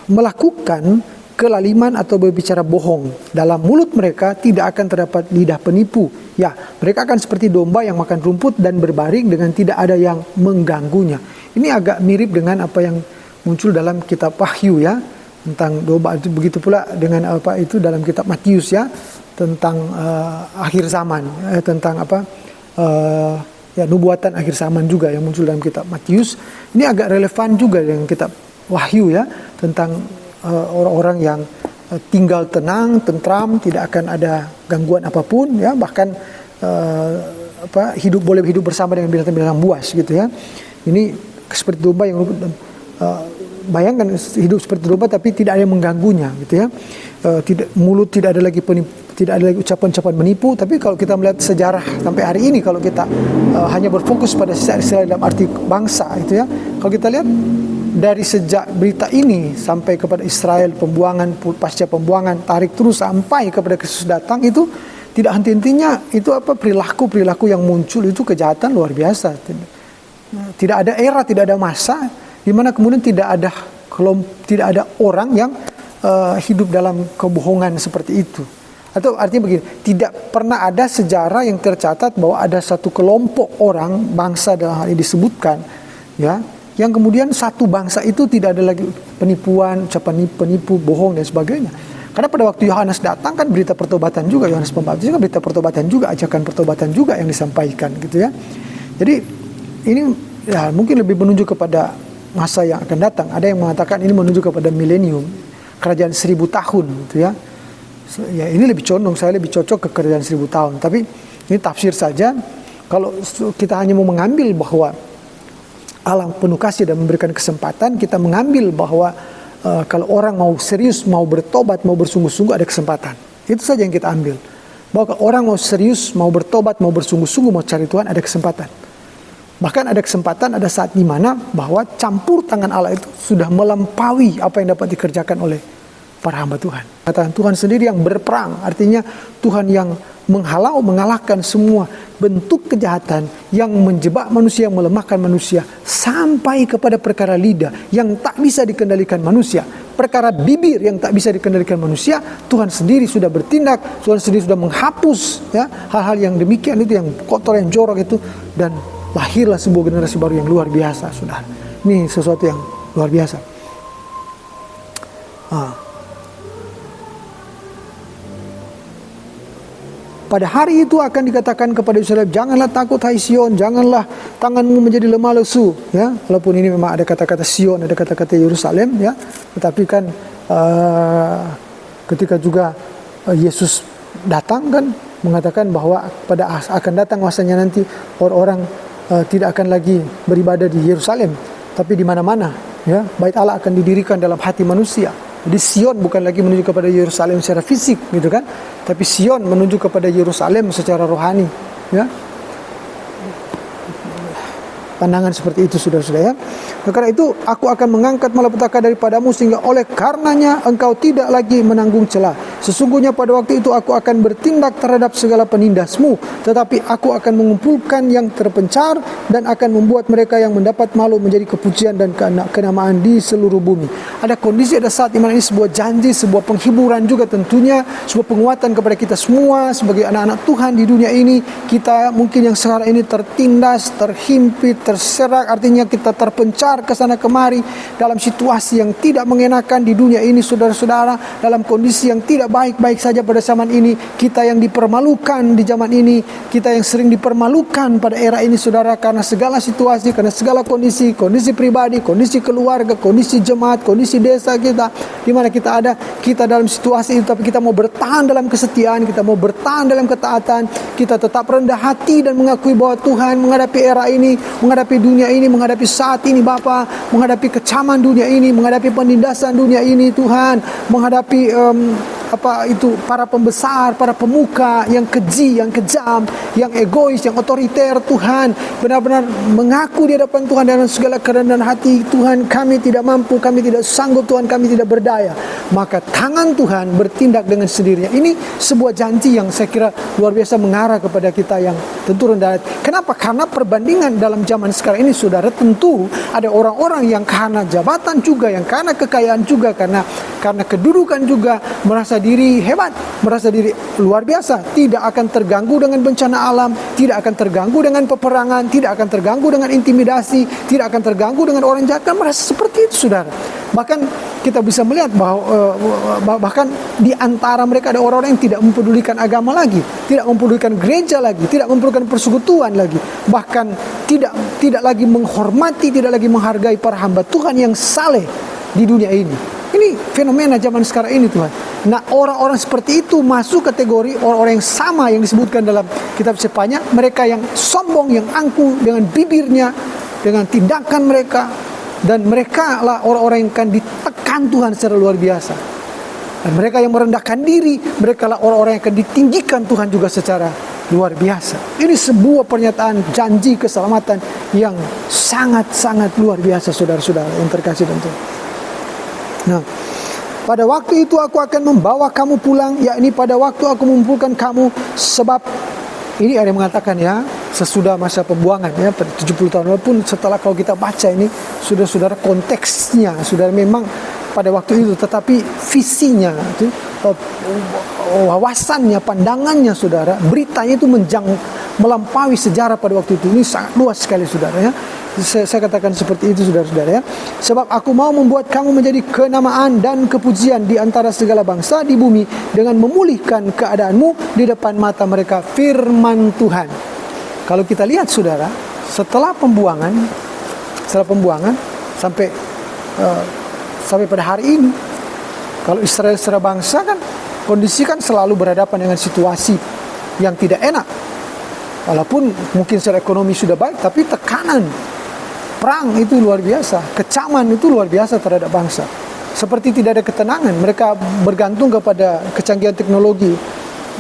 melakukan kelaliman atau berbicara bohong. Dalam mulut mereka tidak akan terdapat lidah penipu. Ya, mereka akan seperti domba yang makan rumput dan berbaring dengan tidak ada yang mengganggunya. Ini agak mirip dengan apa yang muncul dalam kitab Wahyu ya, tentang domba. Itu begitu pula dengan itu dalam kitab Matius ya, tentang akhir zaman, tentang nubuatan akhir zaman juga yang muncul dalam kitab Matius. Ini agak relevan juga dengan kitab Wahyu ya, tentang orang-orang yang tinggal tenang, tentram, tidak akan ada gangguan apapun ya, bahkan boleh hidup bersama dengan binatang-binatang buas gitu ya. Ini seperti domba yang bayangkan hidup seperti domba tapi tidak ada yang mengganggunya gitu ya. Mulut tidak ada lagi ucapan-ucapan menipu. Tapi kalau kita melihat sejarah sampai hari ini, kalau kita hanya berfokus pada Israel dalam arti bangsa itu ya, kalau kita lihat dari sejak berita ini sampai kepada Israel, pembuangan, pasca pembuangan, tarik terus sampai kepada Kristus datang, itu tidak henti-hentinya itu perilaku-perilaku yang muncul itu kejahatan luar biasa. Tidak ada era, tidak ada masa di mana kemudian tidak ada orang yang hidup dalam kebohongan seperti itu. Atau artinya begini, tidak pernah ada sejarah yang tercatat bahwa ada satu kelompok orang, bangsa dalam hal ini disebutkan ya, yang kemudian satu bangsa itu tidak ada lagi penipuan, ucapan penipu, bohong dan sebagainya. Karena pada waktu Yohanes datang kan berita pertobatan juga, Yohanes Pembaptis kan berita pertobatan juga, ajakan pertobatan juga yang disampaikan gitu ya. Jadi ini ya mungkin lebih menunjuk kepada masa yang akan datang. Ada yang mengatakan ini menunjuk kepada milenium, kerajaan 1000 tahun gitu ya. Ya ini lebih condong, saya lebih cocok ke kerajaan 1000 tahun. Tapi ini tafsir saja. Kalau kita hanya mau mengambil bahwa Allah penuh kasih dan memberikan kesempatan, kita mengambil bahwa kalau orang mau serius, mau bertobat, mau bersungguh-sungguh ada kesempatan. Itu saja yang kita ambil. Bahwa kalau orang mau serius, mau bertobat, mau bersungguh-sungguh, mau cari Tuhan, ada kesempatan. Bahkan ada kesempatan, ada saat di mana bahwa campur tangan Allah itu sudah melampaui apa yang dapat dikerjakan oleh para hamba Tuhan. Katakan Tuhan sendiri yang berperang, artinya Tuhan yang menghalau, mengalahkan semua bentuk kejahatan yang menjebak manusia, yang melemahkan manusia, sampai kepada perkara lidah yang tak bisa dikendalikan manusia, perkara bibir yang tak bisa dikendalikan manusia. Tuhan sendiri sudah bertindak, Tuhan sendiri sudah menghapus ya hal-hal yang demikian itu, yang kotor, yang jorok itu, dan lahirlah sebuah generasi baru yang luar biasa, saudara. Ini sesuatu yang luar biasa. Pada hari itu akan dikatakan kepada Israel, janganlah takut hai Sion, janganlah tanganmu menjadi lemah lesu ya. Walaupun ini memang ada kata-kata Sion, ada kata-kata Yerusalem ya, tetapi kan ketika juga Yesus datang kan mengatakan bahwa akan datang masanya nanti orang-orang tidak akan lagi beribadah di Yerusalem, tapi di mana-mana ya. Bait Allah akan didirikan dalam hati manusia. Jadi Sion bukan lagi menuju kepada Yerusalem secara fisik gitu kan, tapi Sion menuju kepada Yerusalem secara rohani ya. pandangan seperti itu, saudara-saudara ya. Karena itu aku akan mengangkat malapetaka daripadamu, sehingga oleh karenanya engkau tidak lagi menanggung celah. Sesungguhnya pada waktu itu aku akan bertindak terhadap segala penindasmu, tetapi aku akan mengumpulkan yang terpencar dan akan membuat mereka yang mendapat malu menjadi kepujian dan kenamaan di seluruh bumi. Ada kondisi, ada saat di mana ini sebuah janji, sebuah penghiburan juga tentunya, sebuah penguatan kepada kita semua sebagai anak-anak Tuhan di dunia ini. Kita mungkin yang sekarang ini tertindas, terhimpit, terserak, artinya kita terpencar ke sana kemari dalam situasi yang tidak mengenakan di dunia ini, saudara-saudara, dalam kondisi yang tidak baik-baik saja pada zaman ini. Kita yang dipermalukan di zaman ini, kita yang sering dipermalukan pada era ini, saudara, karena segala situasi, karena segala kondisi pribadi, kondisi keluarga, kondisi jemaat, kondisi desa kita, di mana kita ada, kita dalam situasi itu, tapi kita mau bertahan dalam kesetiaan, kita mau bertahan dalam ketaatan, kita tetap rendah hati dan mengakui bahwa Tuhan menghadapi era ini, menghadapi dunia ini, menghadapi saat ini Bapa, menghadapi kecaman dunia ini, menghadapi penindasan dunia ini Tuhan, menghadapi para pembesar, para pemuka yang keji, yang kejam, yang egois, yang otoriter. Tuhan benar-benar mengaku di hadapan Tuhan dengan segala kerendahan hati, Tuhan kami tidak mampu, kami tidak sanggup, Tuhan kami tidak berdaya. Maka tangan Tuhan bertindak dengan sendirinya. Ini sebuah janji yang saya kira luar biasa mengarah kepada kita yang tentu rendah hati. Kenapa? Karena perbandingan dalam zaman sekarang ini, saudara, tentu ada orang-orang yang karena jabatan juga, yang karena kekayaan juga, karena kedudukan juga, merasa diri hebat, merasa diri luar biasa, tidak akan terganggu dengan bencana alam, tidak akan terganggu dengan peperangan, tidak akan terganggu dengan intimidasi, tidak akan terganggu dengan orang jahat. Kan merasa seperti itu, saudara. Bahkan kita bisa melihat bahwa bahkan di antara mereka ada orang-orang yang tidak mempedulikan agama lagi, tidak mempedulikan gereja lagi, tidak mempedulikan persekutuan lagi, bahkan tidak lagi menghormati, tidak lagi menghargai para hamba Tuhan yang saleh di dunia ini. Ini fenomena zaman sekarang ini, Tuhan. Nah, orang-orang seperti itu masuk kategori orang-orang yang sama yang disebutkan dalam kitab Sefanya, mereka yang sombong, yang angkuh dengan bibirnya, dengan tindakan mereka, dan mereka lah orang-orang yang akan ditekan Tuhan secara luar biasa. Dan mereka yang merendahkan diri, mereka lah orang-orang yang akan ditinggikan Tuhan juga secara luar biasa. Ini sebuah pernyataan janji keselamatan yang sangat-sangat luar biasa, saudara-saudara yang terkasih dan Tuhan. Nah, pada waktu itu aku akan membawa kamu pulang, yakni pada waktu aku mengumpulkan kamu, sebab ini ada yang mengatakan ya, sesudah masa pembuangan ya, 70 tahun, walaupun setelah kalau kita baca ini, sudah saudara konteksnya, sudah memang pada waktu itu, tetapi visinya, itu, wawasannya, pandangannya saudara, beritanya itu melampaui sejarah pada waktu itu. Ini sangat luas sekali saudara ya. Saya katakan seperti itu saudara-saudara ya. Sebab aku mau membuat kamu menjadi kenamaan dan kepujian di antara segala bangsa di bumi, dengan memulihkan keadaanmu di depan mata mereka, firman Tuhan. Kalau kita lihat saudara, setelah pembuangan sampai pada hari ini, kalau Israel secara bangsa kan kondisi kan selalu berhadapan dengan situasi yang tidak enak. Walaupun mungkin secara ekonomi sudah baik, tapi tekanan perang itu luar biasa, kecaman itu luar biasa terhadap bangsa. Seperti tidak ada ketenangan, mereka bergantung kepada kecanggihan teknologi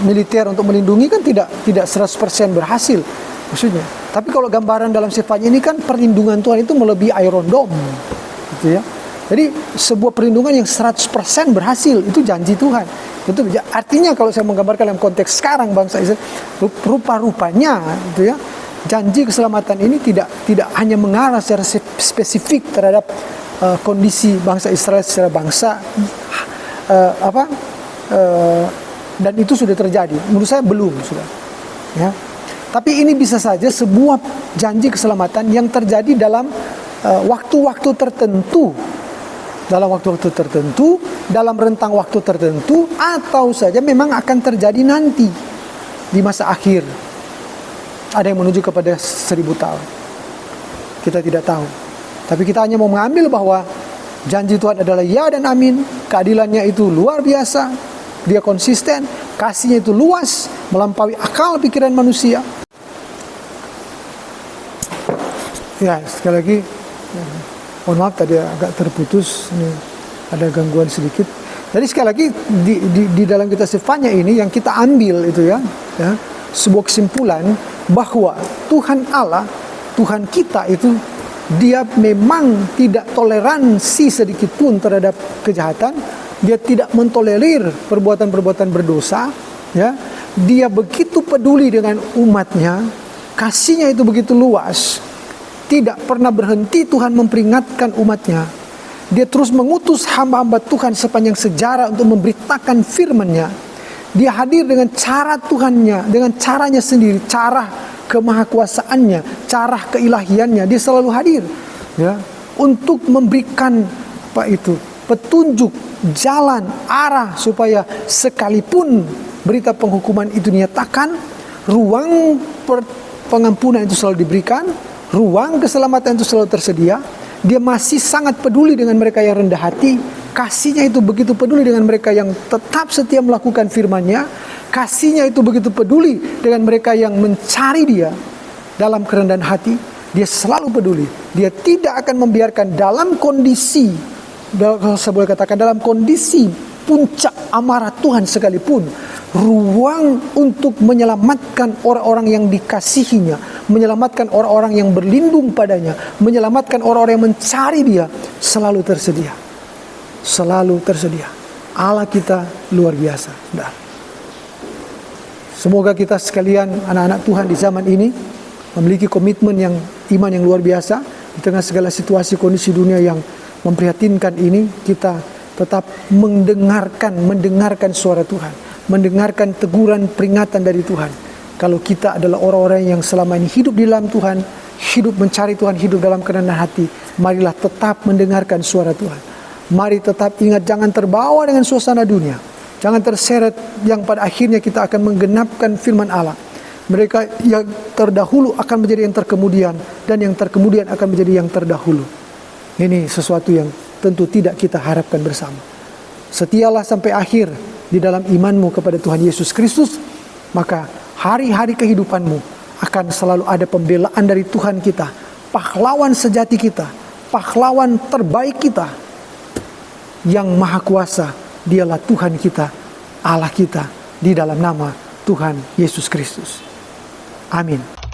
militer untuk melindungi, kan tidak 100% berhasil maksudnya. Tapi kalau gambaran dalam Sefanya ini kan perlindungan Tuhan itu melebihi Iron Dome gitu ya. Jadi sebuah perlindungan yang 100% berhasil, itu janji Tuhan. Itu artinya kalau saya menggambarkan dalam konteks sekarang bangsa Israel, rupa-rupanya gitu ya, janji keselamatan ini tidak hanya mengarah secara spesifik terhadap kondisi bangsa Israel secara bangsa, dan itu sudah terjadi. Menurut saya belum sudah. Ya. Tapi ini bisa saja sebuah janji keselamatan yang terjadi dalam waktu-waktu tertentu, dalam rentang waktu tertentu, atau saja memang akan terjadi nanti di masa akhir. Ada yang menuju kepada 1000 tahun. Kita tidak tahu. Tapi kita hanya mau mengambil bahwa janji Tuhan adalah ya dan amin. Keadilannya itu luar biasa. Dia konsisten. Kasihnya itu luas, melampaui akal pikiran manusia. Ya, sekali lagi, mohon maaf tadi agak terputus. Ini ada gangguan sedikit. Jadi sekali lagi di dalam kitab Sefanya ini yang kita ambil itu ya, sebuah kesimpulan bahwa Tuhan Allah Tuhan kita itu, dia memang tidak toleransi sedikit pun terhadap kejahatan. Dia tidak mentolerir perbuatan-perbuatan berdosa, ya. Dia begitu peduli dengan umatnya, kasihnya itu begitu luas. Tidak pernah berhenti Tuhan memperingatkan umatnya. Dia terus mengutus hamba-hamba Tuhan sepanjang sejarah untuk memberitakan firman-Nya. Dia hadir dengan cara Tuhannya, dengan caranya sendiri, cara kemahakuasaannya, cara keilahiannya. Dia selalu hadir, ya, untuk memberikan petunjuk, jalan, arah, supaya sekalipun berita penghukuman itu dinyatakan, ruang pengampunan itu selalu diberikan, ruang keselamatan itu selalu tersedia. Dia masih sangat peduli dengan mereka yang rendah hati. Kasihnya itu begitu peduli dengan mereka yang tetap setia melakukan firman-Nya. Kasihnya itu begitu peduli dengan mereka yang mencari Dia dalam kerendahan hati. Dia selalu peduli. Dia tidak akan membiarkan dalam kondisi, kalau saya boleh katakan, dalam kondisi puncak amarah Tuhan sekalipun, ruang untuk menyelamatkan orang-orang yang dikasihinya, menyelamatkan orang-orang yang berlindung padanya, menyelamatkan orang-orang yang mencari Dia, selalu tersedia. Selalu tersedia. Allah kita luar biasa. Nah, semoga kita sekalian, anak-anak Tuhan di zaman ini, memiliki komitmen yang, iman yang luar biasa. Di tengah segala situasi kondisi dunia yang memprihatinkan ini, kita tetap mendengarkan suara Tuhan, mendengarkan teguran peringatan dari Tuhan. Kalau kita adalah orang-orang yang selama ini hidup di dalam Tuhan, hidup mencari Tuhan, hidup dalam kerendahan hati, marilah tetap mendengarkan suara Tuhan. Mari tetap ingat, jangan terbawa dengan suasana dunia, jangan terseret yang pada akhirnya kita akan menggenapkan firman Allah. Mereka yang terdahulu akan menjadi yang terkemudian, dan yang terkemudian akan menjadi yang terdahulu. Ini sesuatu yang tentu tidak kita harapkan bersama. Setialah sampai akhir di dalam imanmu kepada Tuhan Yesus Kristus, maka hari-hari kehidupanmu akan selalu ada pembelaan dari Tuhan kita, pahlawan sejati kita, pahlawan terbaik kita, yang maha kuasa. Dialah Tuhan kita, Allah kita, di dalam nama Tuhan Yesus Kristus. Amin.